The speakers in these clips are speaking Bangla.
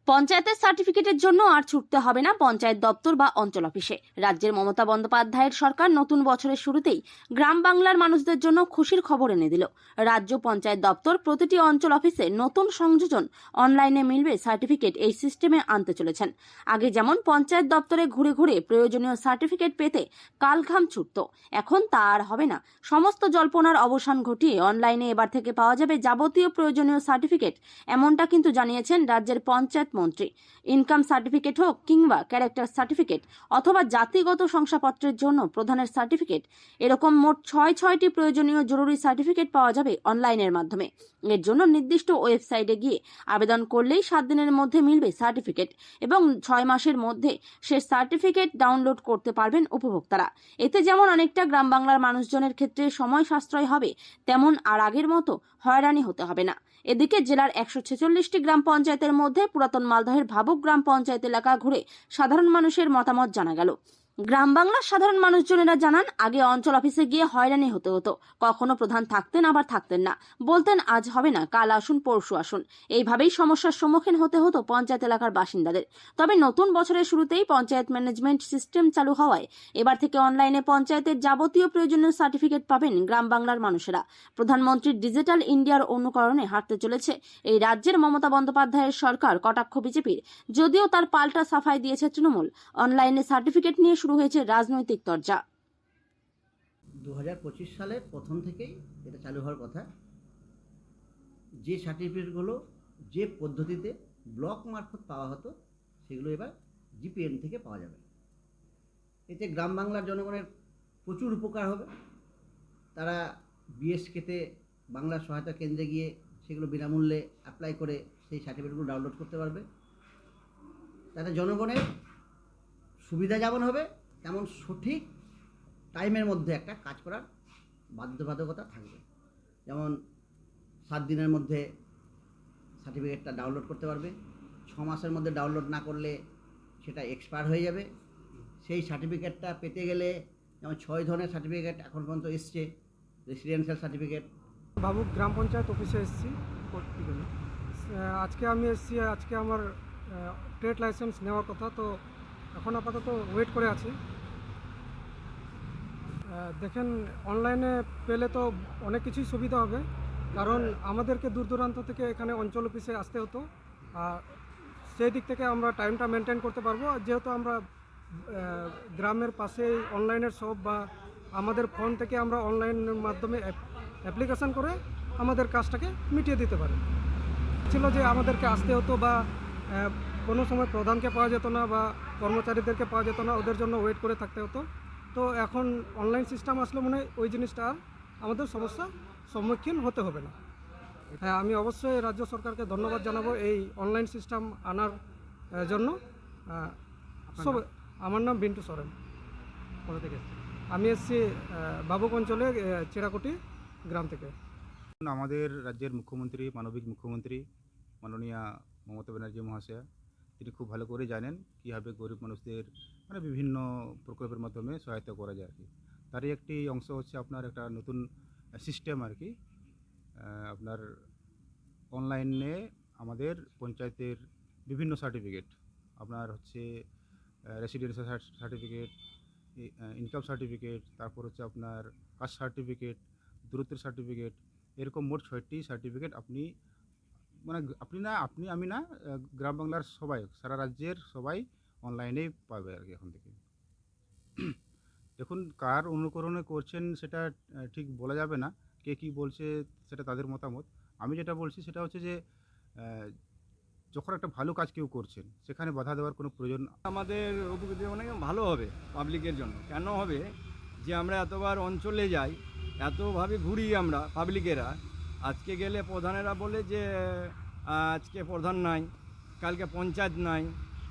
পঞ্চায়েতের সার্টিফিকেটের জন্য আর ছুটতে হবে না পঞ্চায়েত দপ্তর বা অঞ্চল অফিসে। রাজ্যের মমতা বন্দ্যোপাধ্যায়ের সরকার নতুন বছরের শুরুতেই গ্রাম বাংলার মানুষদের জন্য খুশির খবর এনে দিল। রাজ্য পঞ্চায়েত দপ্তর প্রতিটি অঞ্চল অফিসে নতুন সংযোজন অনলাইনে মিলবে সার্টিফিকেট এই সিস্টেমে আনতে চলেছেন। আগে যেমন পঞ্চায়েত দপ্তরে ঘুরে ঘুরে প্রয়োজনীয় সার্টিফিকেট পেতে কালঘাম ছুটত, এখন তা আর হবে না। সমস্ত জল্পনার অবসান ঘটিয়ে অনলাইনে এবার থেকে পাওয়া যাবে যাবতীয় প্রয়োজনীয় সার্টিফিকেট, এমনটা কিন্তু জানিয়েছেন রাজ্যের পঞ্চায়েত মন্ত্রী। ইনকাম সার্টিফিকেট হোক কিংবা ক্যারেক্টার সার্টিফিকেট অথবা জাতিগত শংসাপত্রের জন্য প্রধানের সার্টিফিকেট, এরকম মোট ছয়টি প্রয়োজনীয় জরুরি সার্টিফিকেট পাওয়া যাবে অনলাইনের মাধ্যমে। এর জন্য নির্দিষ্ট ওয়েবসাইটে গিয়ে আবেদন করলেই 7 দিনের মধ্যে মিলবে সার্টিফিকেট এবং 6 মাসের মধ্যে সে সার্টিফিকেট ডাউনলোড করতে পারবেন উপভোক্তারা। এতে যেমন অনেকটা গ্রাম বাংলার মানুষজনের ক্ষেত্রে সময় সাশ্রয় হবে, তেমন আর আগের মতো হয়রানি হতে হবে না। এদিকে জেলার 146টি গ্রাম পঞ্চায়েতের মধ্যে পুরাতন মালদহের ভাবুক গ্রাম পঞ্চায়েত এলাকা ঘুরে সাধারণ মানুষের মতামত জানা গেল। গ্রাম বাংলার সাধারণ মানুষজনেরা জানান, আগে অঞ্চল অফিসে গিয়ে হয়রানি হতে হতো, কখনো প্রধান থাকতেন আবার থাকতেন না, বলতেন আজ হবে না কাল আসুন পরশু আসুন, এইভাবেই সমস্যার সম্মুখীন হতে হতো পঞ্চায়েত এলাকার বাসিন্দাদের। তবে নতুন বছরের শুরুতেই পঞ্চায়েত ম্যানেজমেন্ট সিস্টেম চালু হওয়ায় এবার থেকে অনলাইনে পঞ্চায়েতের যাবতীয় প্রয়োজনীয় সার্টিফিকেট পাবেন গ্রাম বাংলার মানুষেরা। প্রধানমন্ত্রীর ডিজিটাল ইন্ডিয়ার অনুকরণে হাঁটতে চলেছে এই রাজ্যের মমতা বন্দ্যোপাধ্যায়ের সরকার। কটাক্ষ বিজেপির, যদিও তার পাল্টা সাফাই দিয়েছে তৃণমূল। অনলাইনে সার্টিফিকেট নিয়ে শুরু হয়েছে রাজনৈতিক চর্চা। 2025 সালের প্রথম থেকেই এটা চালু হওয়ার কথা। যে সার্টিফিকেটগুলো যে পদ্ধতিতে ব্লক মারফত পাওয়া হতো সেগুলো এবার জিপিএন থেকে পাওয়া যাবে। এতে গ্রাম বাংলার জনগণের প্রচুর উপকার হবে। তারা বিএসকেতে বাংলা সহায়তা কেন্দ্রে গিয়ে সেগুলো বিনামূল্যে অ্যাপ্লাই করে সেই সার্টিফিকেটগুলো ডাউনলোড করতে পারবে। তাতে জনগণের সুবিধা যেমন হবে তেমন সঠিক টাইমের মধ্যে একটা কাজ করার বাধ্যবাধকতা থাকবে। যেমন 7 দিনের মধ্যে সার্টিফিকেটটা ডাউনলোড করতে পারবে, 6 মাসের মধ্যে ডাউনলোড না করলে সেটা এক্সপায়ার হয়ে যাবে। সেই সার্টিফিকেটটা পেতে গেলে যেমন 6 ধরনের সার্টিফিকেট এখন পর্যন্ত এসছে। রেসিডেন্সিয়াল সার্টিফিকেট, ভাবুক গ্রাম পঞ্চায়েত অফিসে এসেছি আজকে আমি এসেছি। আজকে আমার ট্রেড লাইসেন্স নেওয়ার কথা, তো এখন আপাতত ওয়েট করে আছি। দেখেন, অনলাইনে পেলে তো অনেক কিছুই সুবিধা হবে, কারণ আমাদেরকে দূর দূরান্ত থেকে এখানে অঞ্চল অফিসে আসতে হতো। আর সেই দিক থেকে আমরা টাইমটা মেনটেন করতে পারবো। আর যেহেতু আমরা গ্রামের পাশে অনলাইনের শপ বা আমাদের ফোন থেকে আমরা অনলাইনের মাধ্যমে অ্যাপ্লিকেশান করে আমাদের কাজটাকে মিটিয়ে দিতে পারি। ছিল যে আমাদেরকে আসতে হতো বা কোনো সময় প্রধানকে পাওয়া যেত না বা কর্মচারীদেরকে পাওয়া যেত না, ওদের জন্য ওয়েট করে থাকতে হতো। তো এখন অনলাইন সিস্টেম আসলে মনে হয় ওই জিনিসটা আর আমাদের সমস্যার সম্মুখীন হতে হবে না। হ্যাঁ, আমি অবশ্যই রাজ্য সরকারকে ধন্যবাদ জানাবো এই অনলাইন সিস্টেম আনার জন্য। সব, আমার নাম বিন্টু সরেন। কোথা থেকে এসেছি? আমি এসেছি বাবুক অঞ্চলে চিড়াকুটি গ্রাম থেকে। আমাদের রাজ্যের মুখ্যমন্ত্রী, মানবিক মুখ্যমন্ত্রী মাননীয়া মমতা ব্যানার্জি মহাশয়া, তিনি খুব ভালো করে জানেন কীভাবে গরিব মানুষদের বিভিন্ন প্রকল্পের মাধ্যমে সহায়তা করা যায় আর কি। তারই একটি অংশ হচ্ছে আপনার একটা নতুন সিস্টেম আর কি। আপনার অনলাইনে আমাদের পঞ্চায়েতের বিভিন্ন সার্টিফিকেট, আপনার হচ্ছে রেসিডেন্সিয়াল সার্টিফিকেট, ইনকাম সার্টিফিকেট, তারপর হচ্ছে আপনার কাস্ট সার্টিফিকেট, দূরত্বের সার্টিফিকেট, এরকম মোট 6টি সার্টিফিকেট আপনি আমি না, গ্রাম বাংলার সবাই, সারা রাজ্যের সবাই অনলাইনেই পাবে আর কি এখন থেকে। দেখুন, কার অনুকরণে করছেন সেটা ঠিক বলা যাবে না, কে কী বলছে সেটা তাদের মতামত। আমি যেটা বলছি সেটা হচ্ছে যে যখন একটা ভালো কাজ কেউ করছেন সেখানে বাধা দেওয়ার কোনো প্রয়োজন। আমাদের উপকৃত অনেক ভালো হবে পাবলিকের জন্য। কেন হবে যে আমরা এতবার অঞ্চলে যাই, এতভাবে ঘুরি আমরা পাবলিকেরা। আজকে গেলে প্রধানেরা বলে যে আজকে প্রধান নাই, কালকে পঞ্চায়েত নাই,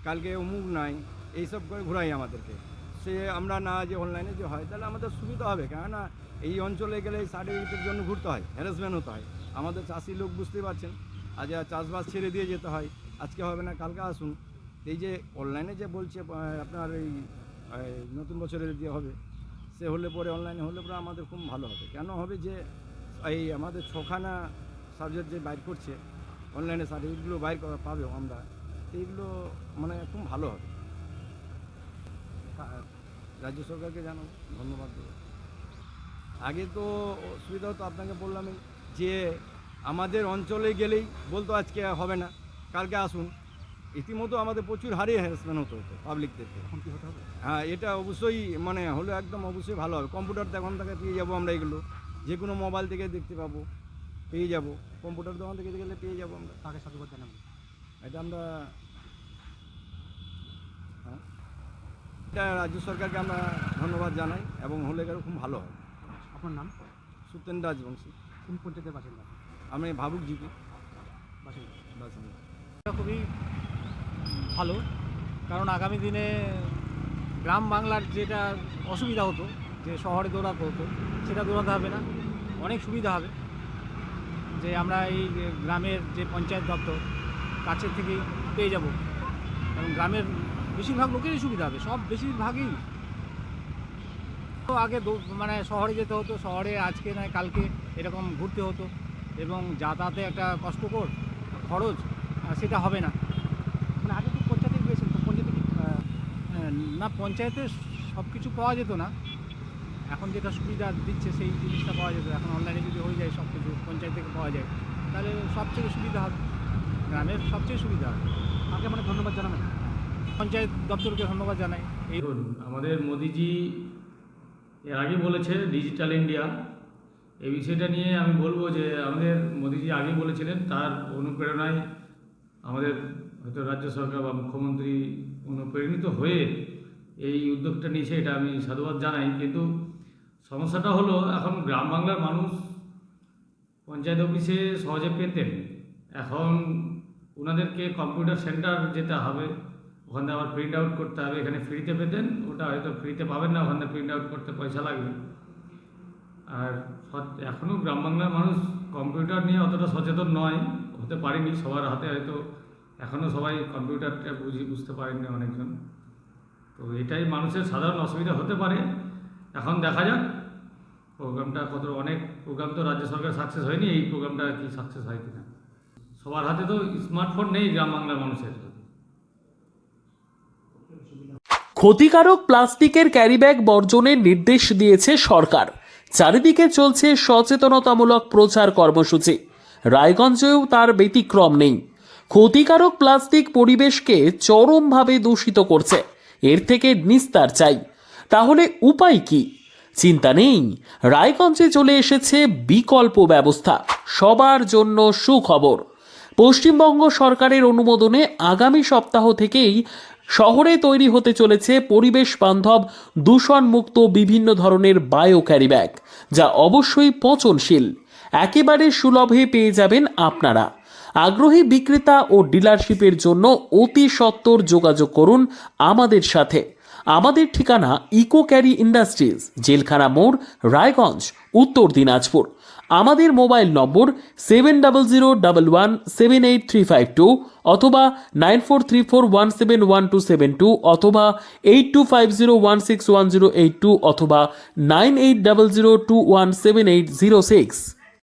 কালকে অমুক নাই, এইসব করে ঘুরাই আমাদেরকে। সে আমরা না যে অনলাইনে যে হয় তাহলে আমাদের সুবিধা হবে। কেননা এই অঞ্চলে গেলে এই সার্টিফিকেটের জন্য ঘুরতে হয়, হ্যারাসমেন্ট হতে হয়। আমাদের চাষি লোক বুঝতে পারছেন, আজ চাষবাস ছেড়ে দিয়ে যেতে হয়, আজকে হবে না কালকে আসুন। এই যে অনলাইনে যে বলছে আপনার এই নতুন বছরের যে হবে, সে হলে পরে অনলাইনে হলে পরে আমাদের খুব ভালো হবে। কেন হবে যে এই আমাদের 6খানা সাবজেক্ট যে বাইর করছে, অনলাইনে সার্টিফিকেটগুলো বাইর পাবে আমরা, এইগুলো মানে খুব ভালো হবে। রাজ্য সরকারকে জানাবো, ধন্যবাদ দেবো। আগে তো অসুবিধা হতো, আপনাকে বললামই যে আমাদের অঞ্চলে গেলেই বলতো আজকে হবে না, কালকে আসুন। রীতিমতো আমাদের প্রচুর হারে হ্যারাসমেন্ট হতো পাবলিকদেরকে। এখন কি হতে হবে? হ্যাঁ, এটা অবশ্যই মানে হলে একদম অবশ্যই ভালো হবে। কম্পিউটার দোকান থেকে পেয়ে যাবো আমরা, এগুলো যে কোনো মোবাইল থেকে দেখতে পাবো, পেয়ে যাব। কম্পিউটার দোকান থেকে গেলে পেয়ে যাবো আমরা। তাকে সাধুবাদ জানাবেন। এটা আমরা এটা রাজ্য সরকারকে আমরা ধন্যবাদ জানাই এবং হলে গেলে খুব ভালো হয়। আপনার নাম? সুতেন রাজবংশী। কোন পঞ্চায়েতের বাসিন্দা? আমি ভাবুক জিপি বাসিন্দা। বাসিন্দা। এটা খুবই ভালো, কারণ আগামী দিনে গ্রাম বাংলার যেটা অসুবিধা হতো, যে শহরে দৌড়াতে হতো, সেটা দৌড়াতে হবে না, অনেক সুবিধা হবে। যে আমরা এই গ্রামের যে পঞ্চায়েত দপ্তর কাছের থেকেই পেয়ে যাব, এবং গ্রামের বেশিরভাগ লোকেরই সুবিধা হবে, সব বেশিরভাগই। তো আগে মানে শহরে যেতে হতো, শহরে আজকে নয় কালকে এরকম ঘুরতে হতো, এবং যাতায়াতে একটা কষ্টকর খরচ, সেটা হবে না। মানে আগে তো পঞ্চায়েতে গিয়েছেন, তো পঞ্চায়েতে কি না, পঞ্চায়েতে সব কিছু পাওয়া যেত না, এখন যেটা সুবিধা দিচ্ছে সেই জিনিসটা পাওয়া যেত। এখন অনলাইনে যদি হয়ে যায় সব কিছু, পঞ্চায়েত থেকে পাওয়া যায়, তাহলে সবচেয়ে সুবিধা হবে, গ্রামের সবচেয়ে সুবিধা হবে। আগে মানে ধন্যবাদ জানাবেন। পঞ্চায়েত দপ্তরকে ধন্যবাদ জানাই। দেখুন, আমাদের মোদিজি এর আগে বলেছে ডিজিটাল ইন্ডিয়া, এই বিষয়টা নিয়ে আমি বলবো যে আমাদের মোদিজি আগে বলেছিলেন, তার অনুপ্রেরণায় আমাদের হয়তো রাজ্য সরকার বা মুখ্যমন্ত্রী অনুপ্রেরিত হয়ে এই উদ্যোগটা নিয়েছে, এটা আমি সাধুবাদ জানাই। কিন্তু সমস্যাটা হলো, এখন গ্রাম বাংলার মানুষ পঞ্চায়েত অফিসে সহজে পেতেন, এখন ওনাদেরকে কম্পিউটার সেন্টার যেতে হবে, ওখান থেকে আবার প্রিন্ট আউট করতে হবে। এখানে ফ্রিতে পেতেন, ওটা হয়তো ফ্রিতে পাবেন না, ওখান থেকে প্রিন্ট আউট করতে পয়সা লাগবে। আর এখনও গ্রাম বাংলার মানুষ কম্পিউটার নিয়ে অতটা সচেতন নয়, হতে পারেনি, সবার হাতে হয়তো এখনও সবাই কম্পিউটারটা বুঝতে পারেননি অনেকজন। তো এটাই মানুষের সাধারণ অসুবিধা হতে পারে। এখন দেখা যাক প্রোগ্রামটা কত, অনেক প্রোগ্রাম তো রাজ্য সরকার সাকসেস হয়নি, এই প্রোগ্রামটা কি সাকসেস হয় কিনা। সবার হাতে তো স্মার্টফোন নেই গ্রাম বাংলার মানুষের। ক্ষতিকারক প্লাস্টিকের ক্যারিব্যাগ বর্জনের নির্দেশ দিয়েছে সরকার। চারিদিকে চলছে সচেতনতামূলক প্রচার কর্মসূচি, রায়গঞ্জেও তার ব্যতিক্রম নেই। ক্ষতিকারক প্লাস্টিক পরিবেশকে চরমভাবে দূষিত করছে, এর থেকে নিস্তার চাই। তাহলে উপায় কি? চিন্তা নেই, রায়গঞ্জে চলে এসেছে বিকল্প ব্যবস্থা। সবার জন্য সুখবর, পশ্চিমবঙ্গ সরকারের অনুমোদনে আগামী সপ্তাহ থেকেই শহরে তৈরি হতে চলেছে পরিবেশ বান্ধব দূষণমুক্ত বিভিন্ন ধরনের বায়ো ক্যারিব্যাগ, যা অবশ্যই পচনশীল। একেবারে সুলভে পেয়ে যাবেন আপনারা। আগ্রহী বিক্রেতা ও ডিলারশিপের জন্য অতি সত্বর যোগাযোগ করুন আমাদের সাথে। আমাদের ঠিকানা ইকো ক্যারি ইন্ডাস্ট্রিজ, জেলখানা মোড়, রায়গঞ্জ, উত্তর দিনাজপুর। আমাদের মোবাইল নম্বর 7001178352 অথবা 9434171272 অথবা 8250161082 অথবা 9800217806।